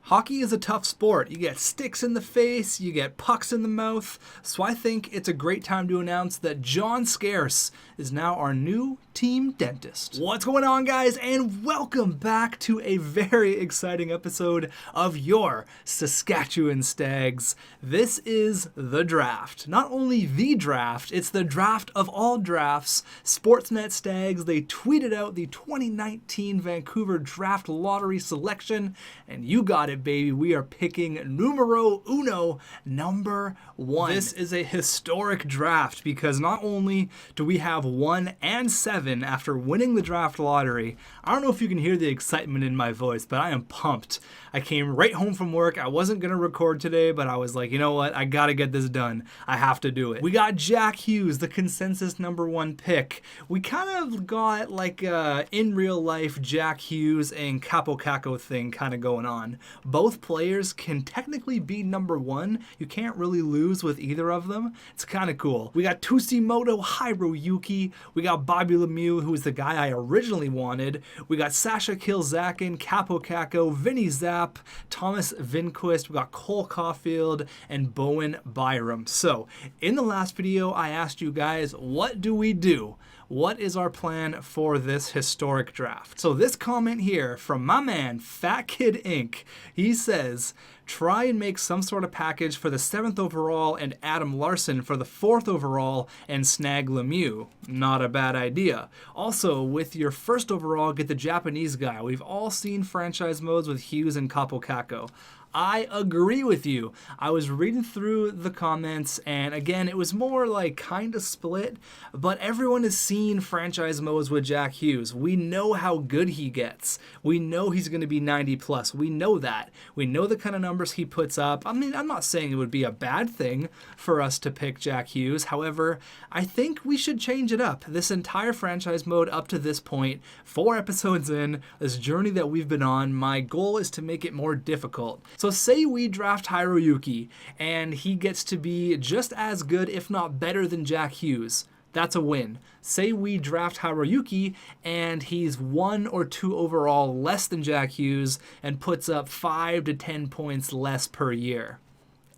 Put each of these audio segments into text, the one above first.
Hockey is a tough sport. You get sticks in the face, you get pucks in the mouth, so I think it's a great time to announce that John Scarce is now our new team dentist. What's going on, guys, and welcome back to a very exciting episode of your Saskatchewan Stags. This is the draft. Not only the draft, it's the draft of all drafts. Sportsnet Stags, they tweeted out the 2019 Vancouver Draft Lottery selection, and you got it, baby. We are picking numero uno, number one. This is a historic draft because not only do we have 1 and 7 after winning the draft lottery. I don't know if you can hear the excitement in my voice, but I am pumped. I came right home from work. I wasn't going to record today, but I was like, you know what? I got to get this done. I have to do it. We got Jack Hughes, the consensus number 1 pick. We kind of got like in real life Jack Hughes and Capo Caco thing kind of going on. Both players can technically be number 1. You can't really lose with either of them. It's kind of cool. We got Tushimoto Hiroyuki. We got Bobby Lemieux, who is the guy I originally wanted. We got Sasha Kilzakin, Capo Caco, Vinny Zapp, Thomas Vinquist. We got Cole Caulfield and Bowen Byram. So in the last video, I asked you guys, what do we do? What is our plan for this historic draft? So this comment here from my man, Fat Kid Inc., he says, try and make some sort of package for the 7th overall and Adam Larson for the 4th overall and snag Lemieux. Not a bad idea. Also, with your 1st overall, get the Japanese guy. We've all seen franchise modes with Hughes and Capo Caco. I agree with you. I was reading through the comments, and again, it was more like kind of split, but everyone has seen franchise modes with Jack Hughes. We know how good he gets. We know he's going to be 90 plus. We know that. We know the kind of numbers he puts up. I mean, I'm not saying it would be a bad thing for us to pick Jack Hughes. However, I think we should change it up. This entire franchise mode up to this point, 4 episodes in, this journey that we've been on, my goal is to make it more difficult. So say we draft Hiroyuki and he gets to be just as good, if not better than Jack Hughes. That's a win. Say we draft Hiroyuki and he's 1 or 2 overall less than Jack Hughes and puts up 5 to 10 points less per year.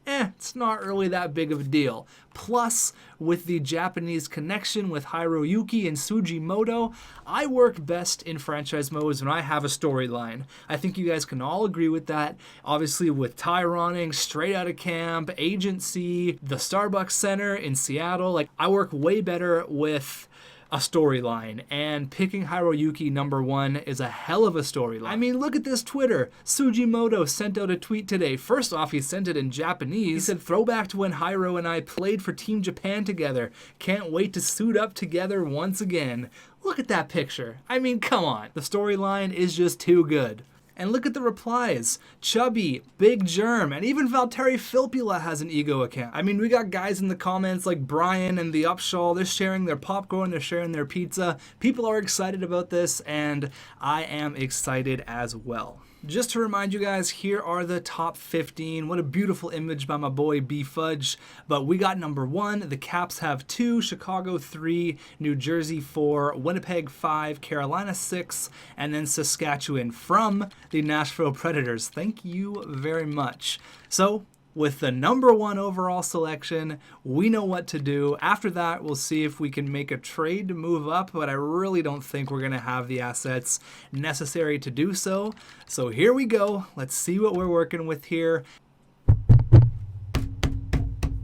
It's not really that big of a deal. Plus, with the Japanese connection with Hiroyuki and Sugimoto, I work best in franchise modes when I have a storyline. I think you guys can all agree with that. Obviously, with Tyroning, Straight Outta Camp, Agency, the Starbucks Center in Seattle, like I work way better with a storyline, and picking Hiroyuki number 1 is a hell of a storyline. I mean, look at this Twitter. Sugimoto sent out a tweet today. First off, he sent it in Japanese. He said, throwback to when Hiro and I played for Team Japan together. Can't wait to suit up together once again. Look at that picture. I mean, come on. The storyline is just too good. And look at the replies. Chubby, Big Germ, and even Valtteri Filppula has an ego account. I mean, we got guys in the comments like Brian and the Upshaw. They're sharing their popcorn, they're sharing their pizza. People are excited about this, and I am excited as well. Just to remind you guys, here are the top 15. What a beautiful image by my boy B Fudge. But we got number 1. The Caps have 2, Chicago 3, New Jersey 4, Winnipeg 5, Carolina 6, and then Saskatchewan from the Nashville Predators. Thank you very much. So, with the number 1 overall selection, we know what to do. After that, we'll see if we can make a trade to move up, but I really don't think we're going to have the assets necessary to do so. So here we go. Let's see what we're working with here.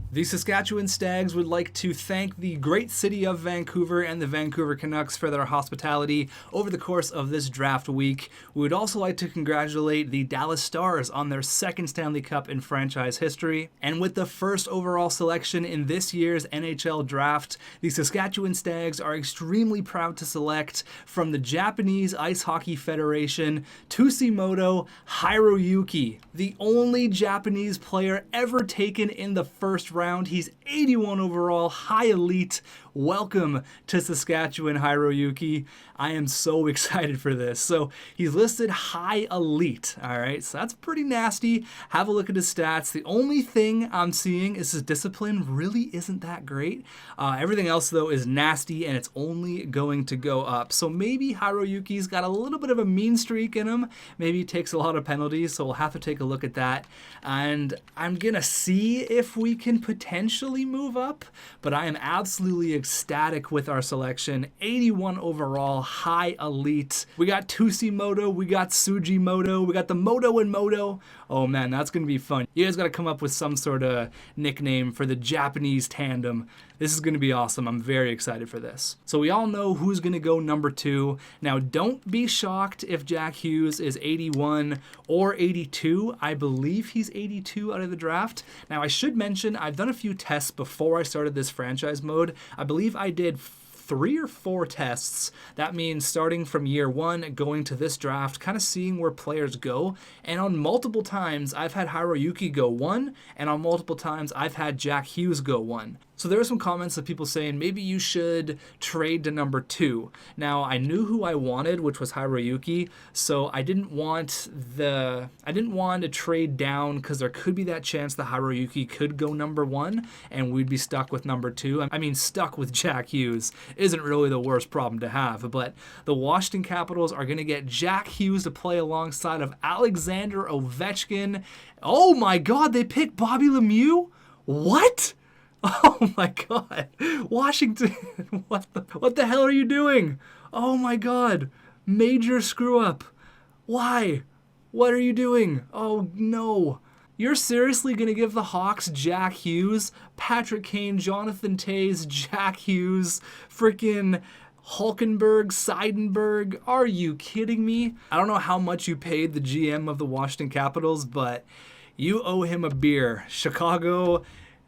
The Saskatchewan Stags would like to thank the great city of Vancouver and the Vancouver Canucks for their hospitality over the course of this draft week. We would also like to congratulate the Dallas Stars on their 2nd Stanley Cup in franchise history. And with the 1st overall selection in this year's NHL draft, the Saskatchewan Stags are extremely proud to select from the Japanese Ice Hockey Federation, Tushimoto Hiroyuki, the only Japanese player ever taken in the 1st round. He's 81 overall, high elite, welcome to Saskatchewan, Hiroyuki. I am so excited for this. So he's listed high elite, all right? So that's pretty nasty. Have a look at his stats. The only thing I'm seeing is his discipline really isn't that great. Everything else, though, is nasty, and it's only going to go up. So maybe Hiroyuki's got a little bit of a mean streak in him. Maybe he takes a lot of penalties, so we'll have to take a look at that. And I'm going to see if we can potentially move up, but I am absolutely ecstatic with our selection. 81 overall, high elite. We got Tusi-Moto, we got Suji-Moto, we got the Moto and Moto. Oh man, that's going to be fun. You guys got to come up with some sort of nickname for the Japanese tandem. This is going to be awesome. I'm very excited for this. So we all know who's going to go number 2. Now, don't be shocked if Jack Hughes is 81 or 82. I believe he's 82 out of the draft. Now, I should mention, I've done a few tests before I started this franchise mode. I believe I did 3 or 4 tests. That means starting from year 1, going to this draft, kind of seeing where players go. And on multiple times, I've had Hiroyuki go 1, and on multiple times, I've had Jack Hughes go 1. So there are some comments of people saying maybe you should trade to number 2. Now, I knew who I wanted, which was Hiroyuki, so I didn't want to trade down because there could be that chance that Hiroyuki could go number 1 and we'd be stuck with number 2. I mean, stuck with Jack Hughes isn't really the worst problem to have, but the Washington Capitals are going to get Jack Hughes to play alongside of Alexander Ovechkin. Oh my God, they picked Bobby Lemieux? What? Oh my God, Washington, what the hell are you doing? Oh my God, major screw up. Why? What are you doing? Oh no. You're seriously going to give the Hawks Jack Hughes, Patrick Kane, Jonathan Toews, Jack Hughes, freaking Hulkenberg, Seidenberg? Are you kidding me? I don't know how much you paid the GM of the Washington Capitals, but you owe him a beer. Chicago,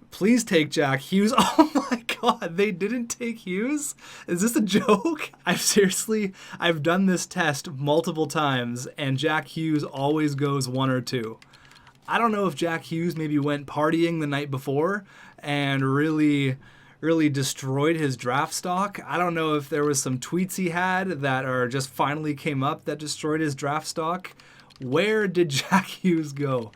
please take Jack Hughes. Oh my God, they didn't take Hughes? Is this a joke? I've done this test multiple times, and Jack Hughes always goes 1 or 2. I don't know if Jack Hughes maybe went partying the night before and really destroyed his draft stock. I don't know if there was some tweets he had that are just finally came up that destroyed his draft stock. Where did Jack Hughes go?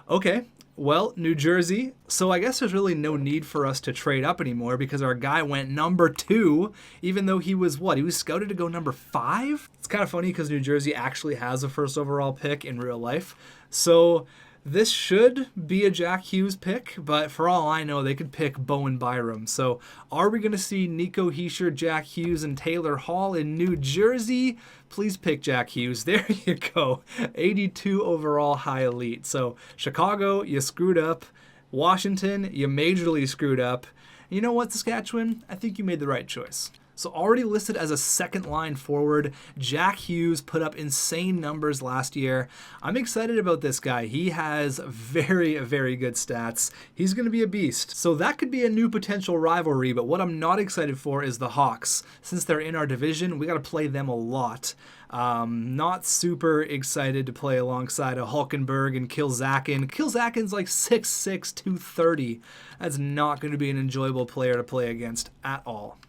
Okay. Well, New Jersey, so I guess there's really no need for us to trade up anymore because our guy went number 2, even though he was scouted to go number 5? It's kind of funny because New Jersey actually has a first overall pick in real life. So this should be a Jack Hughes pick, but for all I know, they could pick Bowen Byram. So are we going to see Nico Hischier, Jack Hughes, and Taylor Hall in New Jersey? Please pick Jack Hughes. There you go. 82 overall, high elite. So Chicago, you screwed up. Washington, you majorly screwed up. You know what, Saskatchewan? I think you made the right choice. So already listed as a second line forward, Jack Hughes put up insane numbers last year. I'm excited about this guy. He has very, very good stats. He's going to be a beast. So that could be a new potential rivalry, but what I'm not excited for is the Hawks. Since they're in our division, we got to play them a lot. Not super excited to play alongside a Hulkenberg and Kilzakin. Kilzakin's like 6'6", 230. That's not going to be an enjoyable player to play against at all.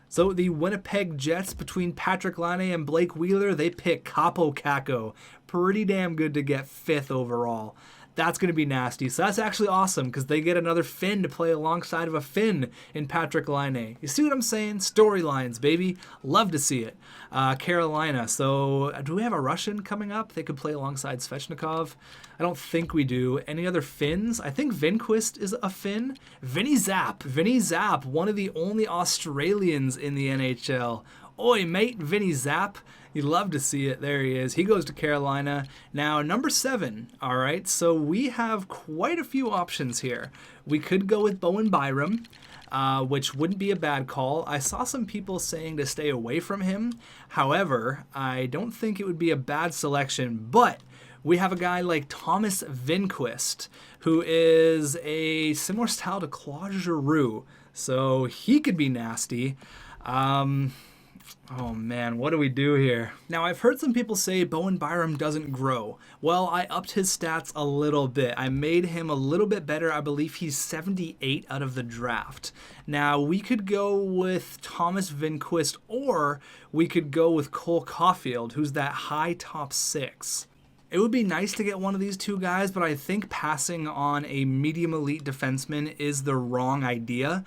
So the Winnipeg Jets, between Patrick Laine and Blake Wheeler, they pick Capo Caco. Pretty damn good to get 5th overall. That's going to be nasty. So that's actually awesome because they get another Finn to play alongside of a Finn in Patrick Laine. You see what I'm saying? Storylines, baby. Love to see it. Carolina. So do we have a Russian coming up? They could play alongside Svechnikov. I don't think we do. Any other Finns? I think Vinquist is a Finn. Vinny Zapp. Vinny Zapp, one of the only Australians in the NHL. Oi, mate, Vinny Zapp. You'd love to see it. There he is. He goes to Carolina. Now, number 7. All right, so we have quite a few options here. We could go with Bowen Byram, which wouldn't be a bad call. I saw some people saying to stay away from him. However, I don't think it would be a bad selection, but we have a guy like Thomas Vinquist, who is a similar style to Claude Giroux, so he could be nasty. Oh man, what do we do here? Now, I've heard some people say Bowen Byram doesn't grow. Well, I upped his stats a little bit. I made him a little bit better. I believe he's 78 out of the draft. Now, we could go with Thomas Vinquist, or we could go with Cole Caulfield, who's that high top 6. It would be nice to get one of these two guys, but I think passing on a medium elite defenseman is the wrong idea.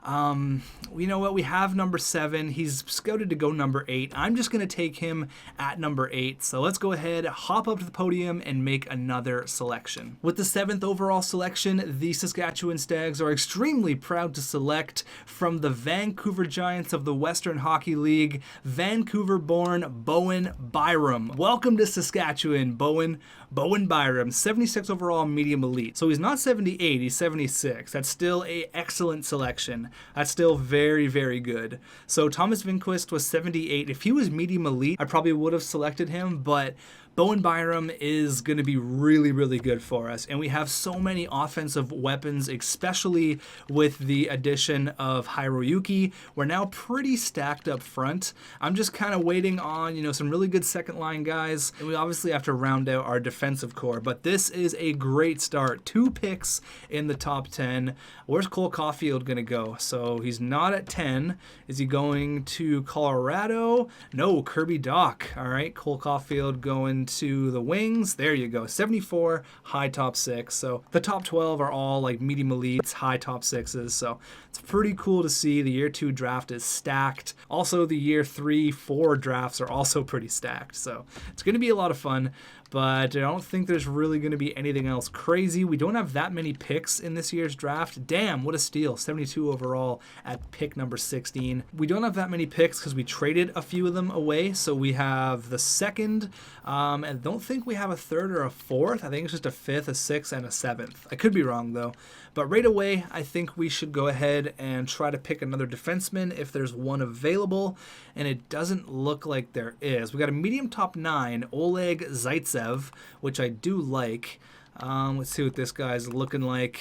You know what? We have number 7. He's scouted to go number 8. I'm just going to take him at number 8. So let's go ahead, hop up to the podium, and make another selection. With the 7th overall selection, the Saskatchewan Stags are extremely proud to select from the Vancouver Giants of the Western Hockey League, Vancouver-born Bowen Byram. Welcome to Saskatchewan, Bowen Byram, 76 overall medium elite. So he's not 78, he's 76. That's still an excellent selection. That's still very, very good. So Thomas Vinquist was 78. If he was medium elite, I probably would have selected him, but Bowen Byram is going to be really, really good for us. And we have so many offensive weapons, especially with the addition of Hiroyuki. We're now pretty stacked up front. I'm just kind of waiting on, some really good second line guys. And we obviously have to round out our defensive core. But this is a great start. 2 picks in the top 10. Where's Cole Caulfield going to go? So he's not at 10. Is he going to Colorado? No, Kirby Dock. All right, Cole Caulfield going to the Wings. There you go. 74, high top 6. So the top 12 are all like medium elites, high top 6s. So it's pretty cool to see. The year 2 draft is stacked. Also, the year 3, 4 drafts are also pretty stacked. So it's going to be a lot of fun. But I don't think there's really going to be anything else crazy. We don't have that many picks in this year's draft. Damn, what a steal. 72 overall at pick number 16. We don't have that many picks because we traded a few of them away. So we have the 2nd, and I don't think we have a 3rd or a 4th. I think it's just a 5th, a 6th, and a 7th. I could be wrong, though. But right away, I think we should go ahead and try to pick another defenseman if there's one available, and it doesn't look like there is. We got a medium top 9, Oleg Zaitsev, which I do like. Let's see what this guy's looking like.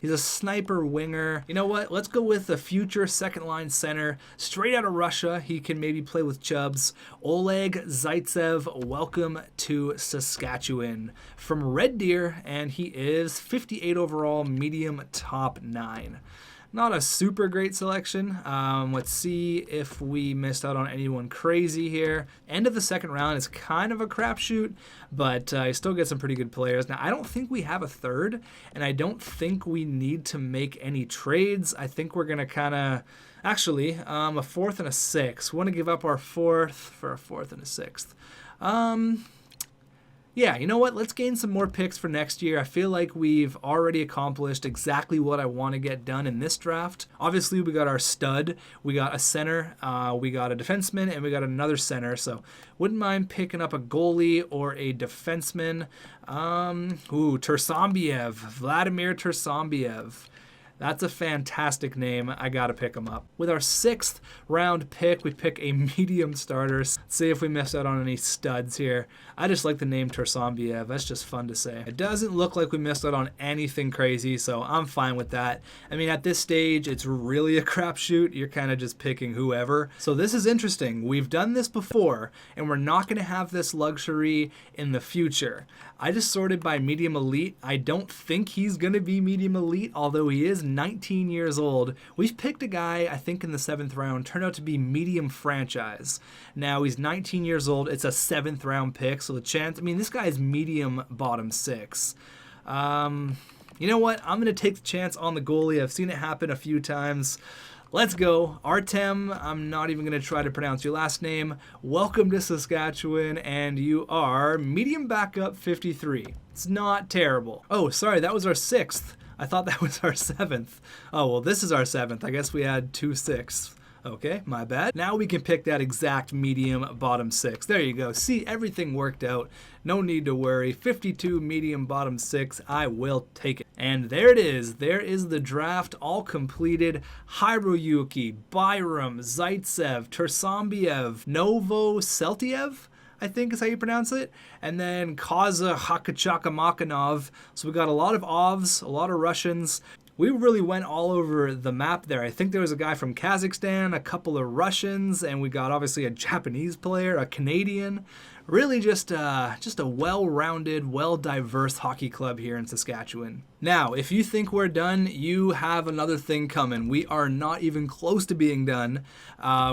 He's a sniper winger. You know what? Let's go with the future second line center. Straight out of Russia. He can maybe play with Chubbs. Oleg Zaitsev, welcome to Saskatchewan. From Red Deer, and he is 58 overall, medium top 9. Not a super great selection. Let's see if we missed out on anyone crazy here. End of the 2nd round is kind of a crapshoot, but I still get some pretty good players. Now, I don't think we have a 3rd, and I don't think we need to make any trades. I think we're going to kind of... Actually, a 4th and a 6th. We want to give up our 4th for a 4th and a 6th. Yeah, you know what? Let's gain some more picks for next year. I feel like we've already accomplished exactly what I want to get done in this draft. Obviously, we got our stud, we got a center, we got a defenseman, and we got another center. So wouldn't mind picking up a goalie or a defenseman. Tursambiev, Vladimir Tursambiev. That's a fantastic name. I got to pick him up. With our 6th round pick, we pick a medium starter. Let's see if we miss out on any studs here. I just like the name Tursambiev. That's just fun to say. It doesn't look like we missed out on anything crazy, so I'm fine with that. I mean, at this stage, it's really a crapshoot. You're kind of just picking whoever. So this is interesting. We've done this before, and we're not going to have this luxury in the future. I just sorted by medium elite. I don't think he's going to be medium elite, although he is 19 years old. We've picked a guy, I think in the 7th round, turned out to be medium franchise. Now, he's 19 years old. It's a 7th round pick, so the chance, this guy is medium bottom 6. You know what? I'm going to take the chance on the goalie. I've seen it happen a few times. Let's go. Artem, I'm not even going to try to pronounce your last name. Welcome to Saskatchewan, and you are medium backup 53. It's not terrible. Oh, sorry, that was our 6th. I thought that was our 7th. Oh, well, this is our 7th. I guess we had 2 6ths. Okay, my bad. Now we can pick that exact medium bottom 6. There you go. See, everything worked out. No need to worry. 52 medium bottom 6. I will take it. And there it is. There is the draft all completed. Hiroyuki, Byram, Zaitsev, Tursambiev, Novoseltiev, I think is how you pronounce it. And then Kaza Hakachakamakanov. So we got a lot of Ovs, a lot of Russians. We really went all over the map there. I think there was a guy from Kazakhstan, a couple of Russians, and we got obviously a Japanese player, a Canadian. Really just a well-rounded, well-diverse hockey club here in Saskatchewan. Now, if you think we're done, you have another thing coming. We are not even close to being done.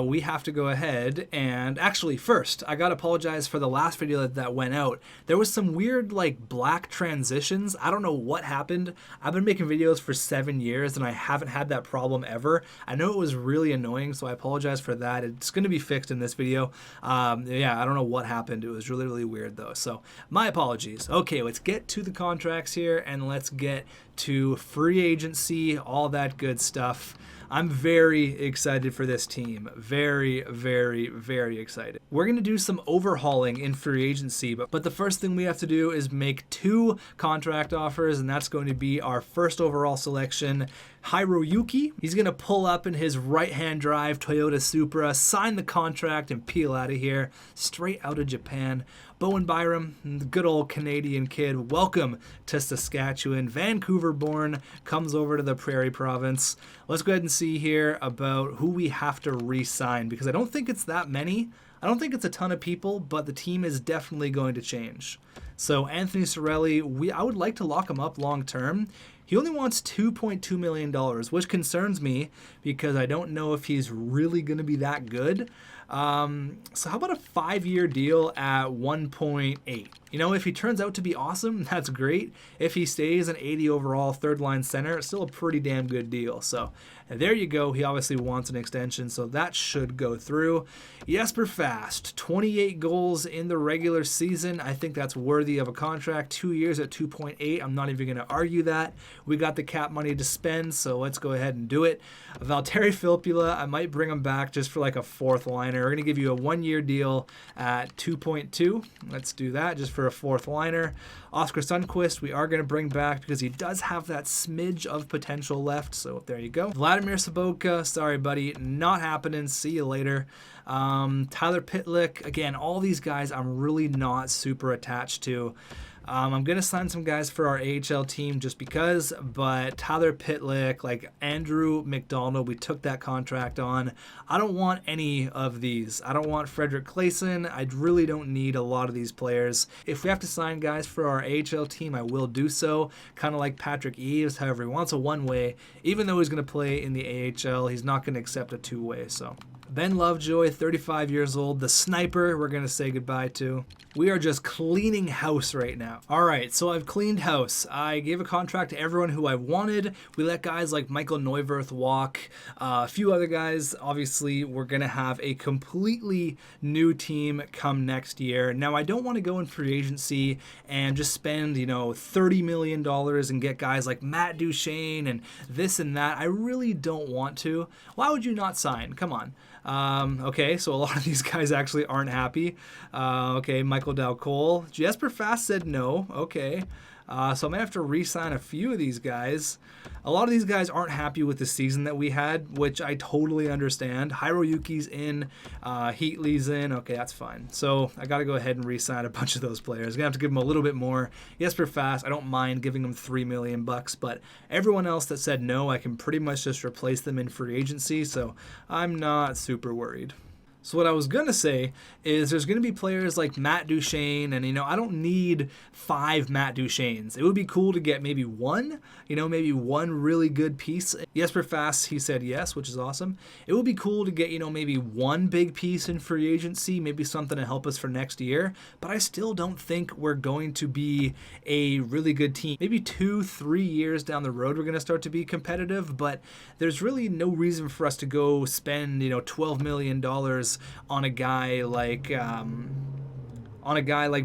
We have to go ahead and actually first, I gotta apologize for the last video that went out. There was some weird like black transitions. I don't know what happened. I've been making videos for 7 years and I haven't had that problem ever. I know it was really annoying, so I apologize for that. It's gonna be fixed in this video. Yeah, I don't know what happened. It was really, really weird though. So my apologies. Okay, let's get to the contracts here and let's get to free agency, all that good stuff. I'm very excited for this team. Very, very, very excited. We're going to do some overhauling in free agency, but the first thing we have to do is make 2 contract offers, and that's going to be our first overall selection, Hiroyuki. He's going to pull up in his right-hand drive Toyota Supra, sign the contract, and peel out of here, straight out of Japan. Bowen Byram, the good old Canadian kid, welcome to Saskatchewan. Vancouver-born, comes over to the Prairie Province. Let's go ahead and see here about who we have to re-sign, because I don't think it's that many. I don't think it's a ton of people, but the team is definitely going to change. So Anthony Cirelli, I would like to lock him up long term. He only wants $2.2 million, which concerns me because I don't know if he's really going to be that good. So how about a 5-year deal at 1.8? You know, if he turns out to be awesome, that's great. If he stays an 80 overall third line center, it's still a pretty damn good deal. So there you go. He obviously wants an extension, so that should go through. Jesper Fast, 28 goals in the regular season. I think that's worthy of a contract. 2 years at 2.8. I'm not even going to argue that. We got the cap money to spend, so let's go ahead and do it. Valtteri Filppula, I might bring him back just for like a 4th liner. We're going to give you a 1-year deal at 2.2. Let's do that just for a 4th liner. Oscar Sundqvist, we are going to bring back because he does have that smidge of potential left. So there you go. Vladimir Sobotka, sorry, buddy, not happening. See you later. Tyler Pitlick, again, all these guys I'm really not super attached to. I'm going to sign some guys for our AHL team just because, but Tyler Pitlick, like Andrew McDonald, we took that contract on. I don't want any of these. I don't want Frederick Claesson. I really don't need a lot of these players. If we have to sign guys for our AHL team, I will do so. Kind of like Patrick Eves, however, he wants a one-way. Even though he's going to play in the AHL, he's not going to accept a two-way, so... Ben Lovejoy, 35 years old, the sniper, we're going to say goodbye to. We are just cleaning house right now. All right, so I've cleaned house. I gave a contract to everyone who I wanted. We let guys like Michael Neuwirth walk. A few other guys. Obviously, we're going to have a completely new team come next year. Now, I don't want to go in free agency and just spend, $30 million and get guys like Matt Duchene and this and that. I really don't want to. Why would you not sign? Come on. Okay, so a lot of these guys actually aren't happy. Okay, Michael Dalcole. Jesper Fast said no. Okay. So I'm going to have to re-sign a few of these guys. A lot of these guys aren't happy with the season that we had, which I totally understand. Hiroyuki's in. Heatley's in. Okay, that's fine. So I got to go ahead and re-sign a bunch of those players. I'm going to have to give them a little bit more. Jesper Fast, I don't mind giving them $3 million, but everyone else that said no, I can pretty much just replace them in free agency, so I'm not super worried. So what I was going to say is there's going to be players like Matt Duchene, and, I don't need 5 Matt Duchenes. It would be cool to get maybe one, maybe one really good piece. Jesper Fast, he said yes, which is awesome. It would be cool to get, maybe one big piece in free agency, maybe something to help us for next year, but I still don't think we're going to be a really good team. Maybe 2-3 years down the road, we're going to start to be competitive, but there's really no reason for us to go spend, $12 million on a guy like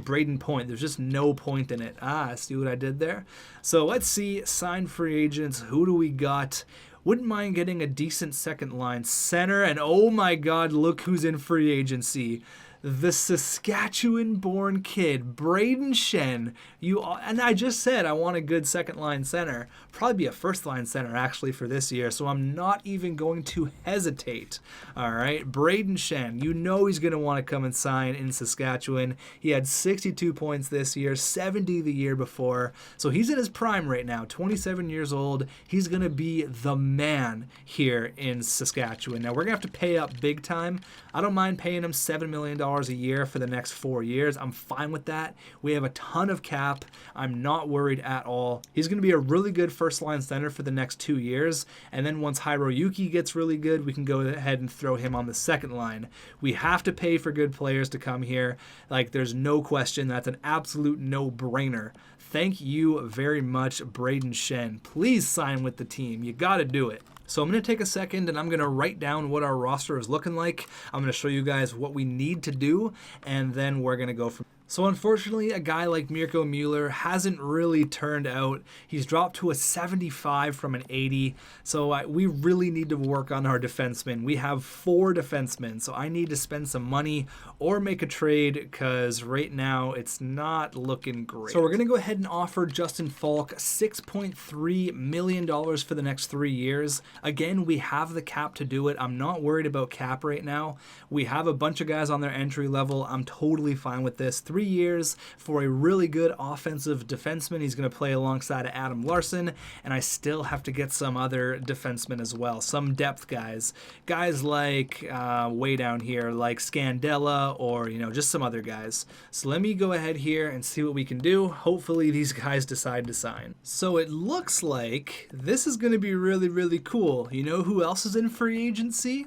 Braden Point. There's just no point in it. See what I did there? So let's see, signed free agents. Who do we got? Wouldn't mind getting a decent second line center, and oh my god, look who's in free agency. the Saskatchewan-born kid, Brayden Schenn. And I just said I want a good second-line center. Probably be a first-line center, actually, for this year, so I'm not even going to hesitate. All right, Brayden Schenn, you know he's going to want to come and sign in Saskatchewan. He had 62 points this year, 70 the year before, so he's in his prime right now, 27 years old. He's going to be the man here in Saskatchewan. Now, we're going to have to pay up big time. I don't mind paying him $7 million a year for the next 4 years. I'm fine with that. We have a ton of cap. I'm not worried at all. He's going to be a really good first-line center for the next 2 years, and then once Hiroyuki gets really good, we can go ahead and throw him on the second line. We have to pay for good players to come here. Like, there's no question. That's an absolute no-brainer. Thank you very much, Brayden Schenn. Please sign with the team. You got to do it. So I'm going to take a second and I'm going to write down what our roster is looking like. I'm going to show you guys what we need to do, and then we're going to go from. So unfortunately, a guy like Mirko Mueller hasn't really turned out. He's dropped to a 75 from an 80. So we really need to work on our defensemen. We have 4 defensemen, so I need to spend some money or make a trade because right now it's not looking great. So we're going to go ahead and offer Justin Falk $6.3 million for the next 3 years. Again, we have the cap to do it. I'm not worried about cap right now. We have a bunch of guys on their entry level. I'm totally fine with this. 3 years for a really good offensive defenseman. He's going to play alongside of Adam Larson, and I still have to get some other defensemen as well. Some depth guys. Guys like way down here, like Scandella, or just some other guys. So let me go ahead here and see what we can do. Hopefully these guys decide to sign. So it looks like this is going to be really, really cool. You know who else is in free agency?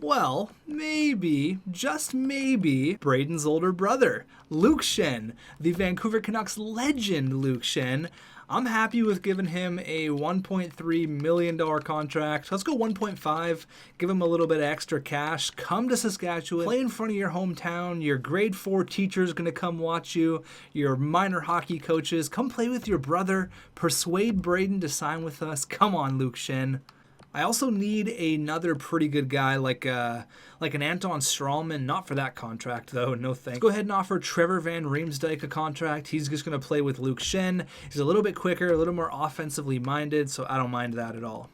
Well, maybe, just maybe, Brayden's older brother, Luke Schenn, the Vancouver Canucks legend Luke Schenn. I'm happy with giving him a $1.3 million contract. Let's go 1.5, give him a little bit of extra cash. Come to Saskatchewan, play in front of your hometown. Your grade 4 teacher is going to come watch you. Your minor hockey coaches, come play with your brother. Persuade Brayden to sign with us. Come on, Luke Schenn. I also need another pretty good guy like an Anton Strawman, not for that contract though, no thanks. Go ahead and offer Trevor Van Riemsdyk a contract. He's just going to play with Luke Schenn. He's a little bit quicker, a little more offensively minded, so I don't mind that at all.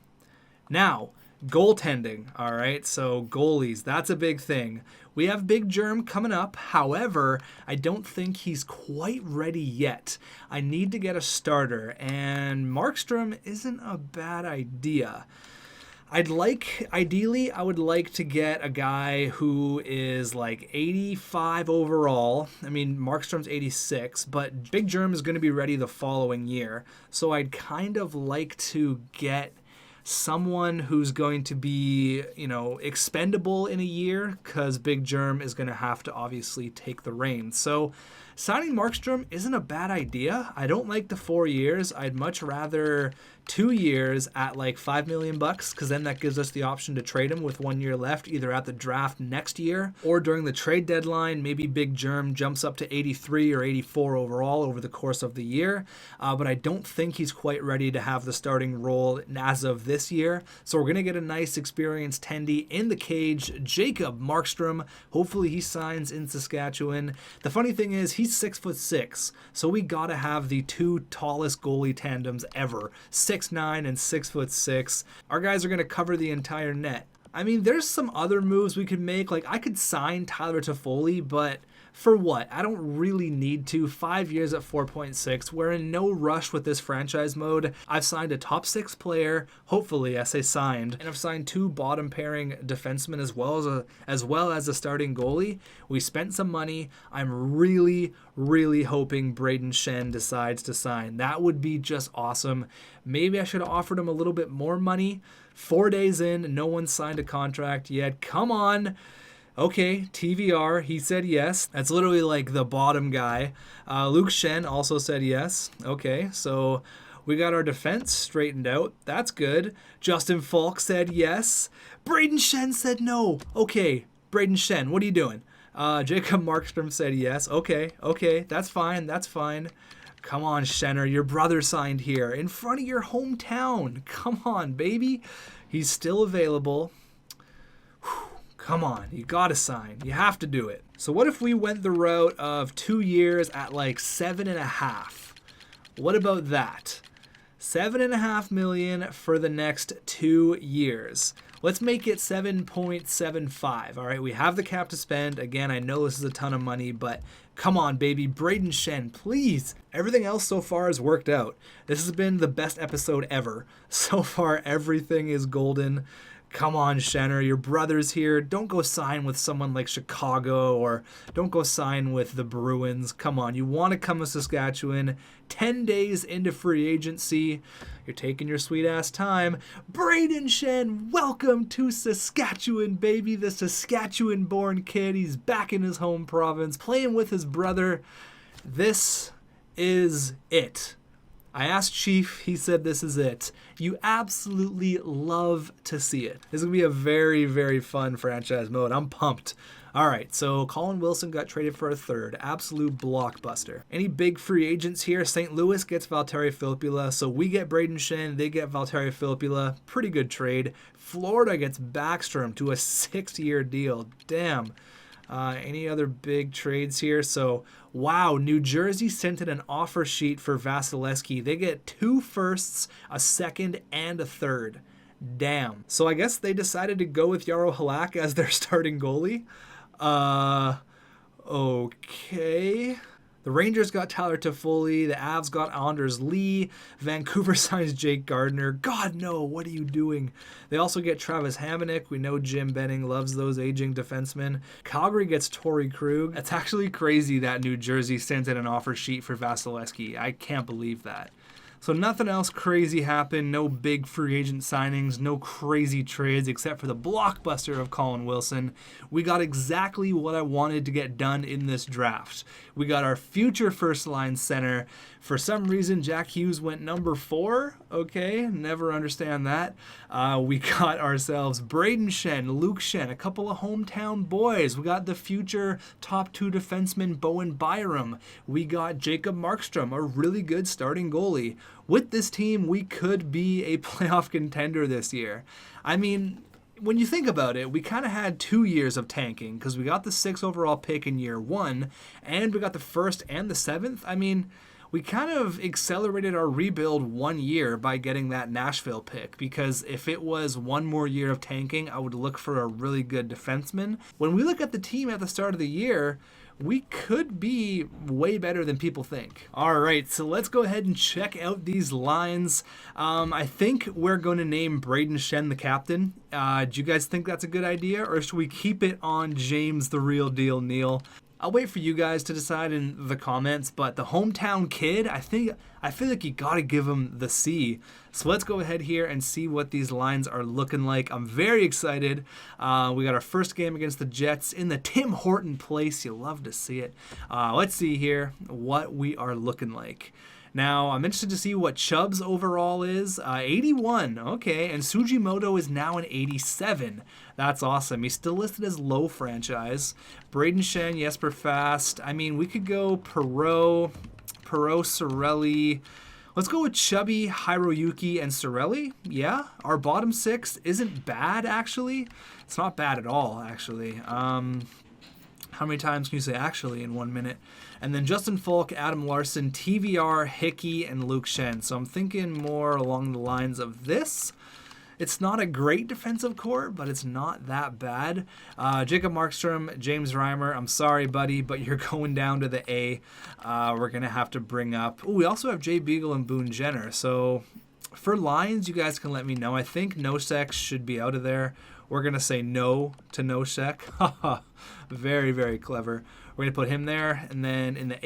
Now, goaltending, all right? So goalies, that's a big thing. We have Big Germ coming up. However, I don't think he's quite ready yet. I need to get a starter, and Markstrom isn't a bad idea. Ideally, I would like to get a guy who is like 85 overall. I mean, Markstrom's 86, but Big Germ is going to be ready the following year. So I'd kind of like to get someone who's going to be, expendable in a year, because Big Germ is going to have to obviously take the reins. So signing Markstrom isn't a bad idea. I don't like the 4 years. I'd much rather 2 years at like $5 million, because then that gives us the option to trade him with 1 year left, either at the draft next year or during the trade deadline. Maybe Big Germ jumps up to 83 or 84 overall over the course of the year, but I don't think he's quite ready to have the starting role as of this year. So we're going to get a nice experienced tendy in the cage, Jacob Markstrom. Hopefully he signs in Saskatchewan. The funny thing is he's 6'6", so we got to have the 2 tallest goalie tandems ever, 6'9" and 6'6". Our guys are going to cover the entire net. I mean, there's some other moves we could make. Like, I could sign Tyler Toffoli, but for what? I don't really need to. 5 years at 4.6. We're in no rush with this franchise mode. I've signed a top 6 player, hopefully, I say signed, and I've signed 2 bottom pairing defensemen as well as a starting goalie. We spent some money. I'm really, really hoping Brayden Schenn decides to sign. That would be just awesome. Maybe I should have offered him a little bit more money. 4 days in, no one's signed a contract yet. Come on. Okay, TVR, he said yes. That's literally like the bottom guy. Luke Schenn also said yes. Okay, so we got our defense straightened out. That's good. Justin Falk said yes. Brayden Schenn said no. Okay, Brayden Schenn, what are you doing? Jacob Markstrom said yes. Okay, that's fine. Come on, Schenner, your brother signed here in front of your hometown. Come on, baby. He's still available. Come on, you gotta sign. You have to do it. So what if we went the route of 2 years at like 7.5? What about that? 7.5 million for the next 2 years. Let's make it 7.75. All right, we have the cap to spend. Again, I know this is a ton of money, but come on, baby. Brayden Schenn, please. Everything else so far has worked out. This has been the best episode ever. So far, everything is golden. Come on, Schenner, your brother's here. Don't go sign with someone like Chicago, or don't go sign with the Bruins. Come on, you want to come to Saskatchewan 10 days into free agency. You're taking your sweet-ass time. Brayden Schenn, welcome to Saskatchewan, baby. The Saskatchewan-born kid. He's back in his home province, playing with his brother. This is it. I asked Chief, he said this is it. You absolutely love to see it. This is going to be a very, very fun franchise mode. I'm pumped. All right, so Colin Wilson got traded for a third. Absolute blockbuster. Any big free agents here? St. Louis gets Valtteri Filppula, so we get Brayden Schenn, they get Valtteri Filppula. Pretty good trade. Florida gets Backstrom to a 6-year deal. Damn. Any other big trades here? So, wow, New Jersey sent in an offer sheet for Vasilevsky. They get 2 firsts, a second, and a third. Damn. So I guess they decided to go with Jaro Halak as their starting goalie. Okay. The Rangers got Tyler Toffoli. The Avs got Anders Lee. Vancouver signs Jake Gardiner. God, no, what are you doing? They also get Travis Hamonic. We know Jim Benning loves those aging defensemen. Calgary gets Torrey Krug. It's actually crazy that New Jersey sent in an offer sheet for Vasilevsky. I can't believe that. So nothing else crazy happened, no big free agent signings, no crazy trades except for the blockbuster of Colin Wilson. We got exactly what I wanted to get done in this draft. We got our future first line center. For some reason, Jack Hughes went number 4. Okay, never understand that. We got ourselves Brayden Schenn, Luke Schenn, a couple of hometown boys. We got the future top 2 defenseman Bowen Byram. We got Jacob Markstrom, a really good starting goalie. With this team, we could be a playoff contender this year. I mean, when you think about it, we kind of had 2 years of tanking because we got the 6th overall pick in year 1 and we got the 1st and the 7th. I mean, we kind of accelerated our rebuild 1 year by getting that Nashville pick, because if it was 1 more year of tanking, I would look for a really good defenseman. When we look at the team at the start of the year, we could be way better than people think. All right, so let's go ahead and check out these lines. I think we're going to name Brayden Schenn the captain. Do you guys think that's a good idea, or should we keep it on James the Real Deal Neal? I'll wait for you guys to decide in the comments, but the hometown kid, I feel like you gotta give him the C. So let's go ahead here and see what these lines are looking like. I'm very excited. We got our first game against the Jets in the Tim Horton place. You'll love to see it. Let's see here what we are looking like. Now, I'm interested to see what Chubb's overall is. 81, okay, and Sugimoto is now an 87. That's awesome. He's still listed as low franchise. Brayden Schenn, Jesper Fast. I mean, we could go Perot, Sorelli. Let's go with Chubby, Hiroyuki, and Sorelli. Yeah, our bottom 6 isn't bad, actually. It's not bad at all, actually. How many times can you say actually in 1 minute? And then Justin Falk, Adam Larson, TVR, Hickey, and Luke Schenn. So I'm thinking more along the lines of this. It's not a great defensive core, but it's not that bad. Jacob Markstrom, James Reimer, I'm sorry, buddy, but you're going down to the A. We're going to have to bring up... Ooh, we also have Jay Beagle and Boone Jenner. So for lines, you guys can let me know. I think Nosek should be out of there. We're going to say no to Nosek. Haha, very, very clever. We're going to put him there, and then in the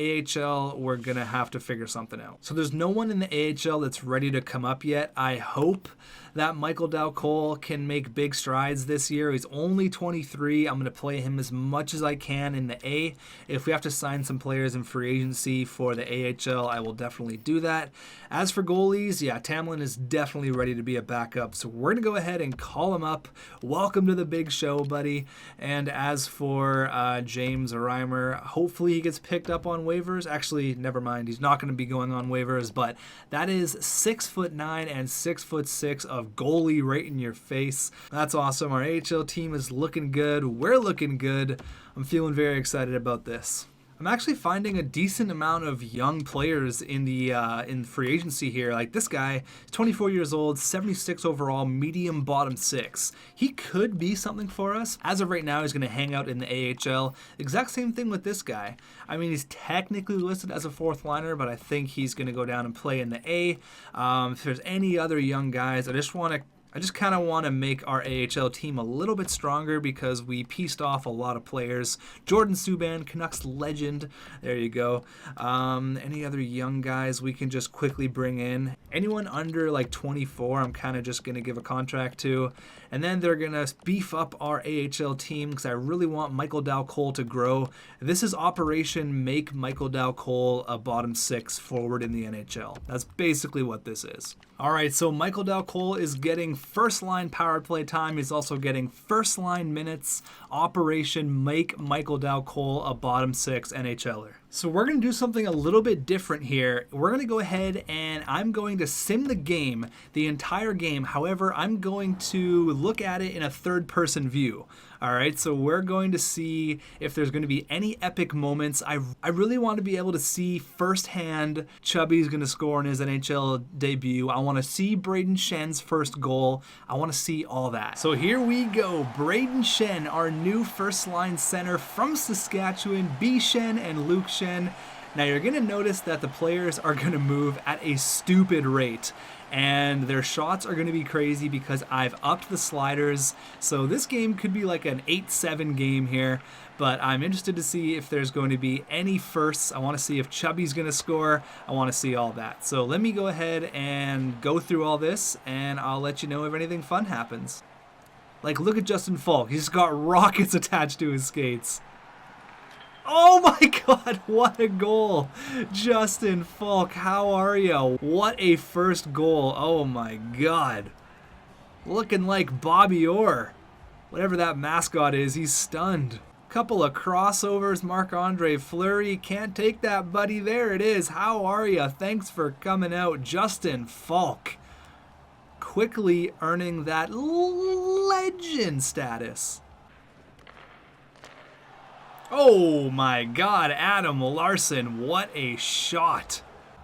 AHL, we're going to have to figure something out. So there's no one in the AHL that's ready to come up yet. I hope that Michael Dowcole can make big strides this year. He's only 23. I'm going to play him as much as I can in the A. If we have to sign some players in free agency for the AHL, I will definitely do that. As for goalies, yeah, Tamlin is definitely ready to be a backup, so we're going to go ahead and call him up. welcome to the big show, buddy. And as for James Reimer, hopefully he gets picked up on waivers. Actually, never mind. He's not going to be going on waivers, but that is 6'9" and 6'6" of goalie right in your face. That's awesome. Our AHL team is looking good. We're looking good. I'm feeling very excited about this. I'm actually finding a decent amount of young players in the in free agency here. Like this guy, 24 years old, 76 overall, medium bottom 6. He could be something for us. As of right now, he's going to hang out in the AHL. Exact same thing with this guy. I mean, he's technically listed as a fourth liner, but I think he's going to go down and play in the A. If there's any other young guys, I just kind of want to make our AHL team a little bit stronger because we pieced off a lot of players. Jordan Subban, Canucks legend. There you go. Any other young guys we can just quickly bring in? Anyone under like 24, I'm kind of just going to give a contract to. And then they're going to beef up our AHL team because I really want Michael Dal-Cole to grow. This is Operation Make Michael Dal-Cole a bottom 6 forward in the NHL. That's basically what this is. All right, so Michael Dal-Cole is getting first-line power play time. He's also getting first-line minutes. Operation Make Michael Dal-Cole a bottom 6 NHLer. So we're going to do something a little bit different here. We're going to go ahead and I'm going to sim the game, the entire game. However, I'm going to look at it in a third-person view. All right, so we're going to see if there's going to be any epic moments. I really want to be able to see firsthand Chubby's going to score in his NHL debut. I want to see Braden Schen's first goal. I want to see all that. So here we go. Braden Schenn, our new first-line center from Saskatchewan. B. Schenn and Luke Schenn. Now you're going to notice that the players are going to move at a stupid rate. And their shots are going to be crazy because I've upped the sliders. So this game could be like an 8-7 game here, but I'm interested to see if there's going to be any firsts. I want to see if Chubby's going to score. I want to see all that. So let me go ahead and go through all this, and I'll let you know if anything fun happens. Like, look at Justin Falk. He's got rockets attached to his skates. Oh my God, what a goal. Justin Falk, how are you? What a first goal. Oh my God. Looking like Bobby Orr. Whatever that mascot is, he's stunned. Couple of crossovers. Marc-Andre Fleury can't take that, buddy. There it is. How are you? Thanks for coming out. Justin Falk. Quickly earning that legend status. Oh my God, Adam Larson, what a shot.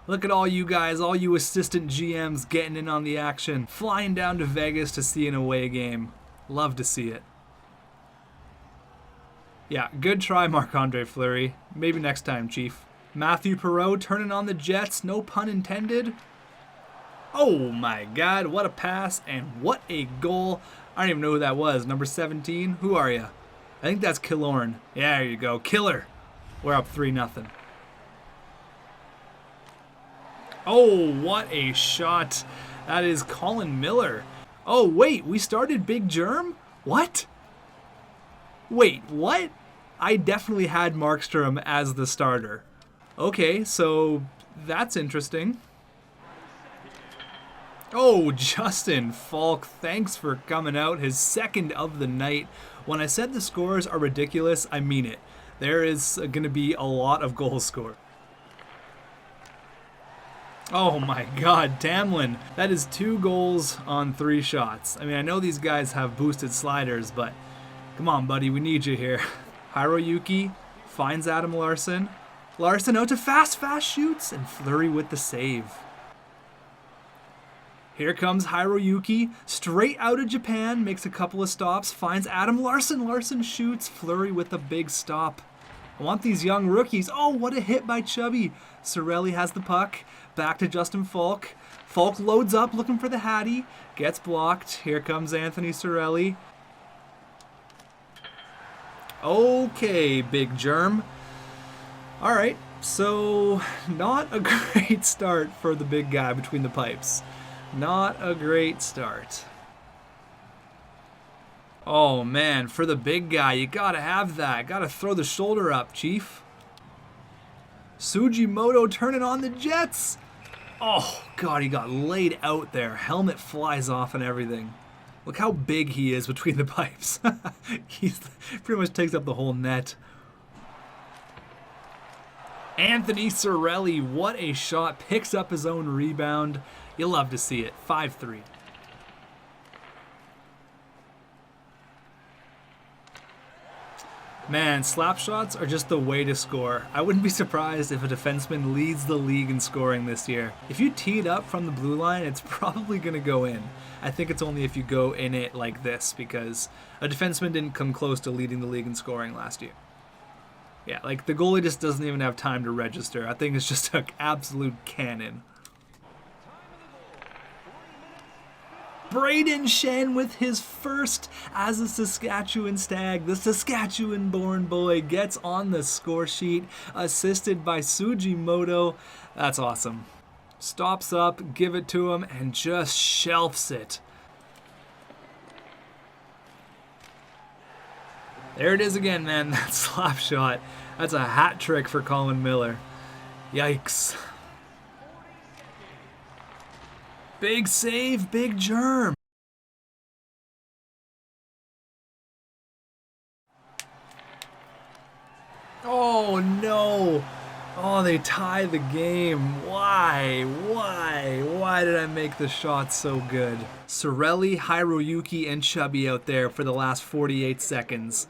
Look at all you guys, all you assistant GMs getting in on the action, flying down to Vegas to see an away game. Love to see it. Yeah, good try, Marc-Andre Fleury. Maybe next time, Chief. Matthew Perreault turning on the Jets, no pun intended. Oh my God, what a pass and what a goal. I don't even know who that was. Number 17, who are you? I think that's Killorn. Yeah, there you go. Killer. We're up 3-0. Oh, what a shot. That is Colin Miller. Oh, wait. We started Big Germ? What? Wait, what? I definitely had Markstrom as the starter. Okay, so that's interesting. Oh, Justin Falk, thanks for coming out. His second of the night. When I said the scores are ridiculous, I mean it. There is going to be a lot of goals scored. Oh my God, Tamlin. That is 2 goals on 3 shots. I mean, I know these guys have boosted sliders, but come on, buddy, we need you here. Hiroyuki finds Adam Larson. Larson out to fast shoots, and Fleury with the save. Here comes Hiroyuki, straight out of Japan, makes a couple of stops, finds Adam Larson. Larson shoots, Fleury with a big stop. I want these young rookies. Oh, what a hit by Chubby. Cirelli has the puck, back to Justin Falk. Falk loads up, looking for the Hattie, gets blocked. Here comes Anthony Cirelli. Okay, Big Germ. All right, so not a great start for the big guy between the pipes. Not a great start. Oh man, for the big guy, you gotta have that. Gotta throw the shoulder up, Chief. Sugimoto turning on the Jets. Oh God, he got laid out there. Helmet flies off and everything. Look how big he is between the pipes. He's pretty much takes up the whole net. Anthony Cirelli, what a shot. Picks up his own rebound. You'll love to see it. 5-3. Man, slap shots are just the way to score. I wouldn't be surprised if a defenseman leads the league in scoring this year. If you tee it up from the blue line, it's probably going to go in. I think it's only if you go in it like this, because a defenseman didn't come close to leading the league in scoring last year. Yeah, like the goalie just doesn't even have time to register. I think it's just an absolute cannon. Braden Shen with his first as a Saskatchewan Stag. The Saskatchewan-born boy gets on the score sheet, assisted by Sugimoto. That's awesome. Stops up, give it to him, and just shelves it. There it is again, man. That slap shot. That's a hat trick for Colin Miller. Yikes. Big save, big germ. Oh no. Oh, they tie the game. Why? Why did I make the shot so good? Cirelli, Hiroyuki, and Chubby out there for the last 48 seconds.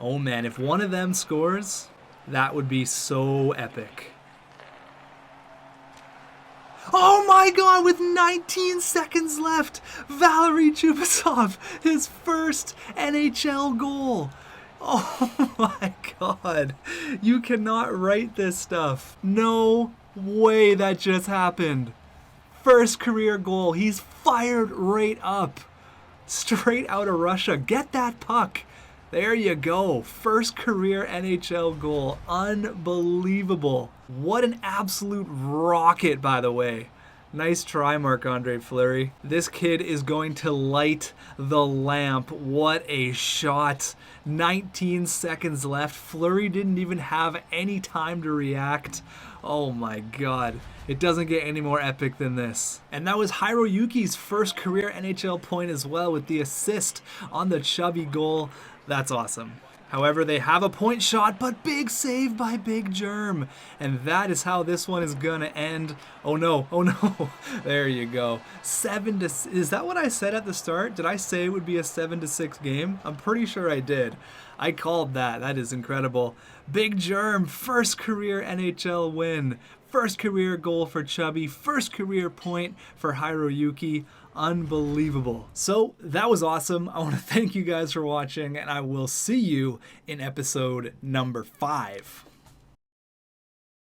Oh man, if one of them scores, that would be so epic. Oh my god, with 19 seconds left, Valery Chupasov, his first NHL goal. Oh my god, you cannot write this stuff. No way that just happened. First career goal, he's fired right up. Straight out of Russia, get that puck. There you go, first career NHL goal, unbelievable. What an absolute rocket, by the way. Nice try, Marc-Andre Fleury. This kid is going to light the lamp. What a shot. 19 seconds left. Fleury didn't even have any time to react. Oh my god. It doesn't get any more epic than this. And that was Hiroyuki's first career NHL point as well, with the assist on the Chubby goal. That's awesome. However, they have a point shot, but big save by Big Germ. And that is how this one is gonna end. Oh no, oh no. There you go. 7-6. Is that what I said at the start? Did I say it would be a 7-6 game? I'm pretty sure I did. I called that. That is incredible. Big Germ, first career NHL win. First career goal for Chubby. First career point for Hiroyuki. Unbelievable. So that was awesome. I want to thank you guys for watching, and I will see you in episode number 5.